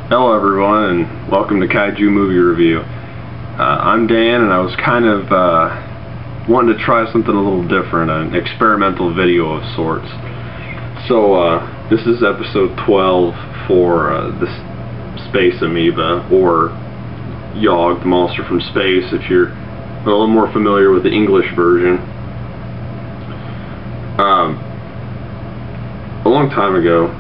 Hello everyone, and welcome to Kaiju Movie Review. I'm Dan, and I was kind of wanting to try something a little different, an experimental video of sorts. So this is episode 12 for the Space Amoeba, or Yogg, the monster from space, if you're a little more familiar with the English version. A long time ago,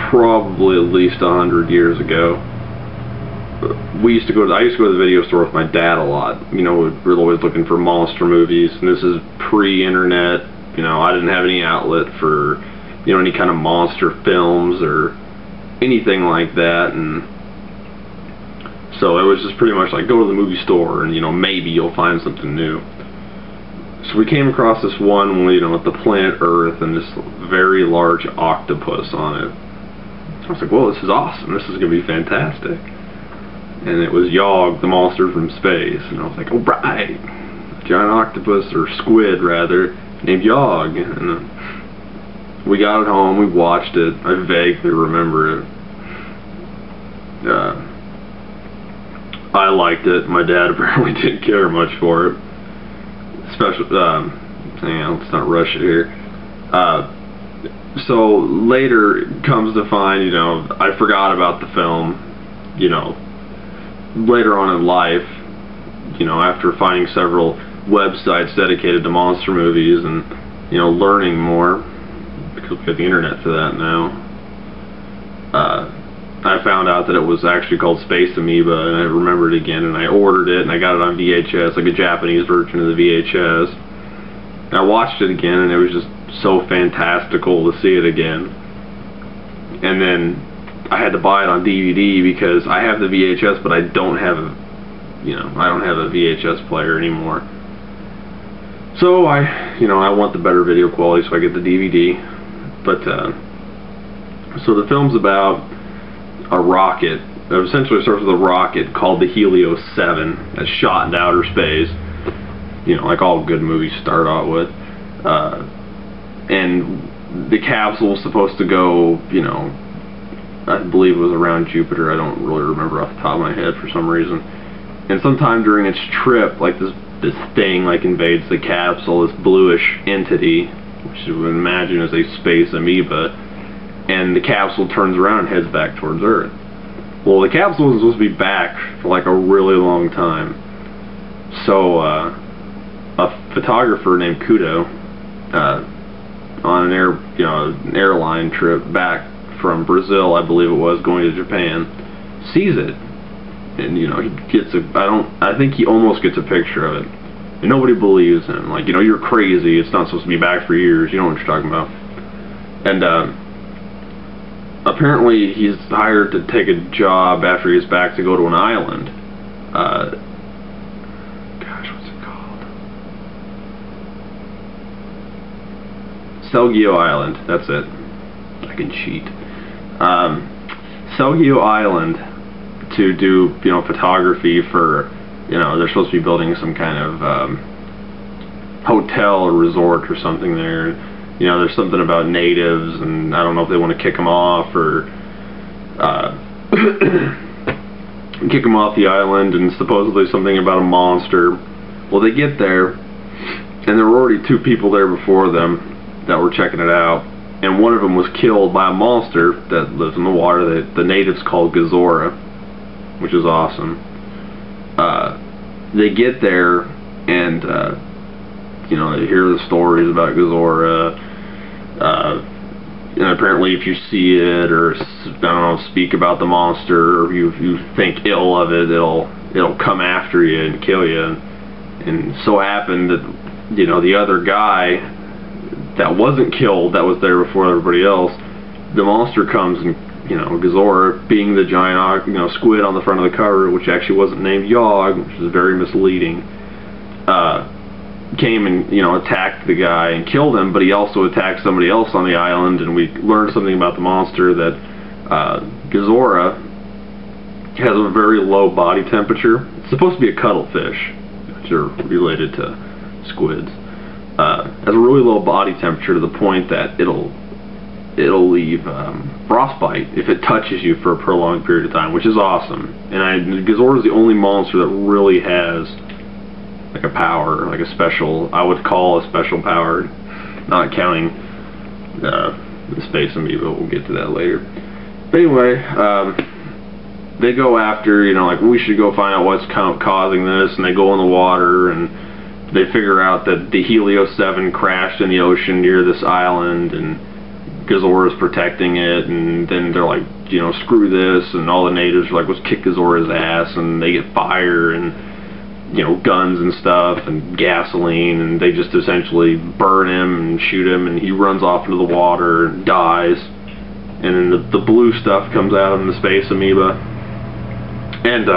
probably at least 100 years ago, I used to go to the video store with my dad a lot. You know, we were always looking for monster movies, and this is pre-internet. You know, I didn't have any outlet for, you know, any kind of monster films or anything like that, and so it was just pretty much like, go to the movie store and, you know, maybe you'll find something new. So we came across this one, you know, with the planet Earth and this very large octopus on it. I was like, whoa, this is awesome, this is going to be fantastic. And it was Yogg, the monster from space, and I was like, alright, giant octopus, or squid rather, named Yogg. And we got it home, we watched it, I vaguely remember it. I liked it, my dad apparently didn't care much for it. Especially, hang on, let's not rush it here. So later comes to find, you know, I forgot about the film, you know, later on in life, you know, after finding several websites dedicated to monster movies and, you know, learning more, because we have the internet for that now, I found out that it was actually called Space Amoeba, and I remembered it again, and I ordered it, and I got it on VHS, like a Japanese version of the VHS. And I watched it again, and it was just so fantastical to see it again. And then I had to buy it on DVD because I have the VHS, but I don't have a, you know, I don't have a VHS player anymore. So I want the better video quality, so I get the DVD. But so the film's about a rocket. It essentially starts with a rocket called the Helios 7 that's shot into outer space. You know, like all good movies start out with. And the capsule was supposed to go, you know, I believe it was around Jupiter. I don't really remember off the top of my head for some reason. And sometime during its trip, like this thing like invades the capsule, this bluish entity, which you would imagine is a space amoeba, and the capsule turns around and heads back towards Earth. Well, the capsule was supposed to be back for like a really long time. So a photographer named Kudo, on an airline trip back from Brazil, I believe it was, going to Japan, sees it, and, you know, he gets I think he almost gets a picture of it, and nobody believes him. Like, you know, you're crazy, it's not supposed to be back for years, you know what you're talking about. And apparently he's hired to take a job after he gets back to go to an island. Gosh, what's it called? Selgio Island, that's it. I can cheat. Selgio Island, to do, you know, photography for, you know, they're supposed to be building some kind of hotel or resort or something there. You know, there's something about natives, and I don't know if they want to kick them off or kick them off the island, and supposedly something about a monster. Well, they get there, and there were already two people there before them that were checking it out, and one of them was killed by a monster that lives in the water that the natives call Gazora, which is awesome. They get there, and you know, they hear the stories about Gazora, and apparently if you see it, or, I don't know, speak about the monster, or you think ill of it, it'll come after you and kill you. And so happened that, you know, the other guy that wasn't killed, that was there before everybody else, the monster comes, and, you know, Gazora, being the giant, you know, squid on the front of the cover, which actually wasn't named Yogg, which is very misleading, came and, you know, attacked the guy and killed him, but he also attacked somebody else on the island, and we learned something about the monster, that Gazora has a very low body temperature. It's supposed to be a cuttlefish, which are related to squids. Has a really low body temperature to the point that it'll it'll leave frostbite if it touches you for a prolonged period of time, which is awesome. And Gazora is the only monster that really has like a power, like a special, I would call a special power, not counting the Space Amoeba. We'll get to that later. But anyway, they go after, you know, like, we should go find out what's causing this, and they go in the water, and they figure out that the Helio 7 crashed in the ocean near this island, and Gazora's protecting it, and then they're like, you know, screw this, and all the natives are like, let's kick Gazora's ass, and they get fire, and, you know, guns and stuff, and gasoline, and they just essentially burn him and shoot him, and he runs off into the water and dies, and then the blue stuff comes out in the Space Amoeba, and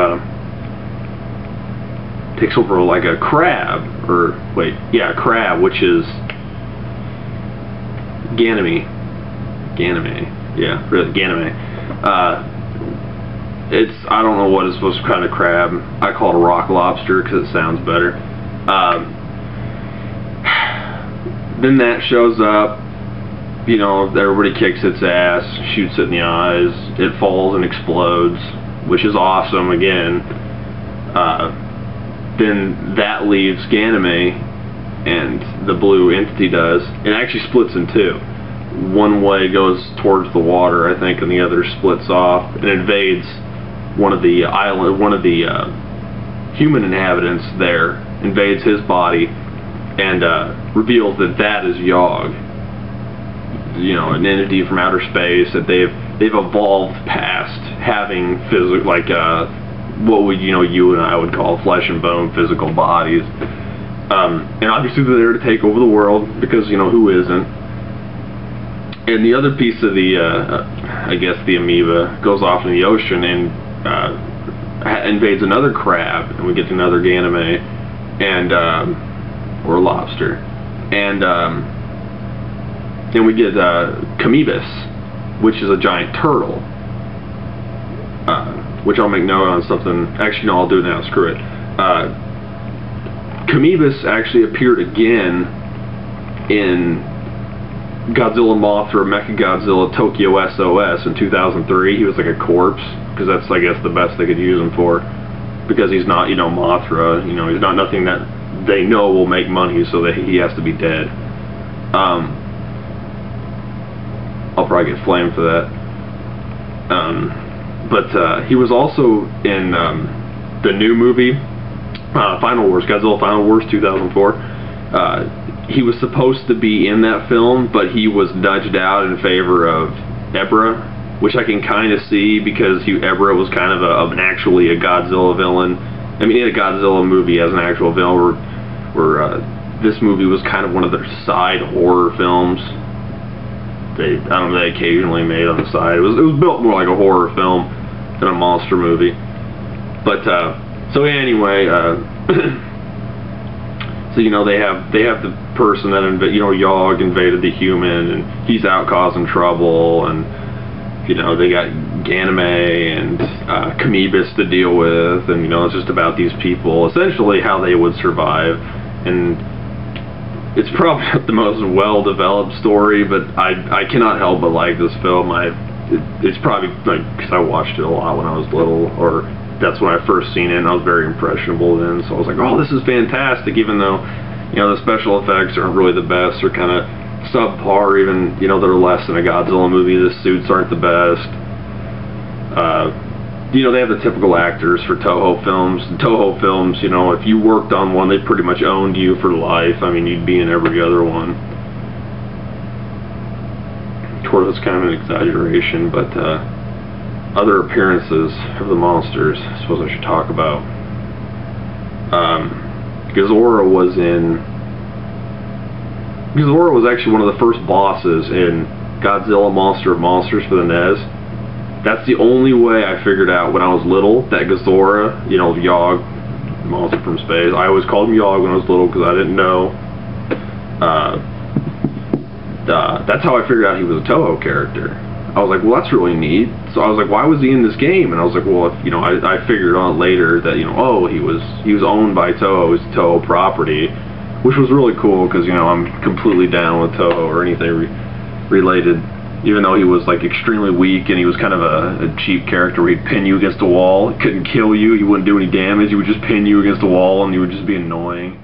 takes over like a crab, or wait, yeah, a crab, which is Ganymede, yeah, really, Ganymede. It's, I don't know what it's supposed to be, kind of crab. I call it a rock lobster because it sounds better. Then that shows up, you know, everybody kicks its ass, shoots it in the eyes, it falls and explodes, which is awesome again. Then that leaves Ganymede, and the blue entity does. It actually splits in two. One way goes towards the water, I think, and the other splits off and invades one of the human inhabitants there, invades his body, and reveals that that is Yogg. You know, an entity from outer space that they've evolved past having physical, like what would, you know, you and I would call flesh and bone physical bodies. And obviously they're there to take over the world, because, you know, who isn't? And the other piece of the, I guess the amoeba, goes off in the ocean and invades another crab, and we get another Ganymede, and or lobster, and we get Kamebis, which is a giant turtle, which I'll make note on something. Actually, no, I'll do it now. Screw it. Kamebis actually appeared again in Godzilla Mothra Mechagodzilla Tokyo SOS in 2003. He was like a corpse, because that's, I guess, the best they could use him for, because he's not, you know, Mothra, you know, he's not nothing that they know will make money, so that he has to be dead. I'll probably get flamed for that. But he was also in the new movie, Final Wars, Godzilla Final Wars 2004. He was supposed to be in that film, but he was nudged out in favor of Ebra, which I can kind of see, because Ebra was kind of actually a Godzilla villain. I mean, in a Godzilla movie as an actual villain, where this movie was kind of one of their side horror films. I don't know, they occasionally made on the side. It was built more like a horror film than a monster movie. But so anyway, so, you know, they have the person that Yogg invaded the human, and he's out causing trouble, and, you know, they got Ganymede and Kamebis to deal with, and, you know, it's just about these people, essentially how they would survive. And it's probably not the most well-developed story, but I cannot help but like this film. It's probably, like, because I watched it a lot when I was little, or that's when I first seen it, and I was very impressionable then, so I was like, oh, this is fantastic, even though, you know, the special effects aren't really the best, they're kind of subpar, even, you know, they're less than a Godzilla movie, the suits aren't the best. You know, they have the typical actors for Toho films. Toho films, you know, if you worked on one, they pretty much owned you for life. I mean, you'd be in every other one. Of course, it's kind of an exaggeration, but other appearances of the monsters, I suppose I should talk about. Gazora was actually one of the first bosses in Godzilla Monster of Monsters for the NES. That's the only way I figured out when I was little that Gazora, you know, Yogg, monster from space, I always called him Yogg when I was little because I didn't know. That's how I figured out he was a Toho character. I was like, well, that's really neat. So I was like, why was he in this game? And I was like, well, if, you know, I figured on later that, you know, oh, he was owned by Toho, it was Toho property, which was really cool because, you know, I'm completely down with Toho or anything related Even though he was like extremely weak and he was kind of a cheap character where he'd pin you against a wall. He couldn't kill you, he wouldn't do any damage, he would just pin you against a wall and you would just be annoying.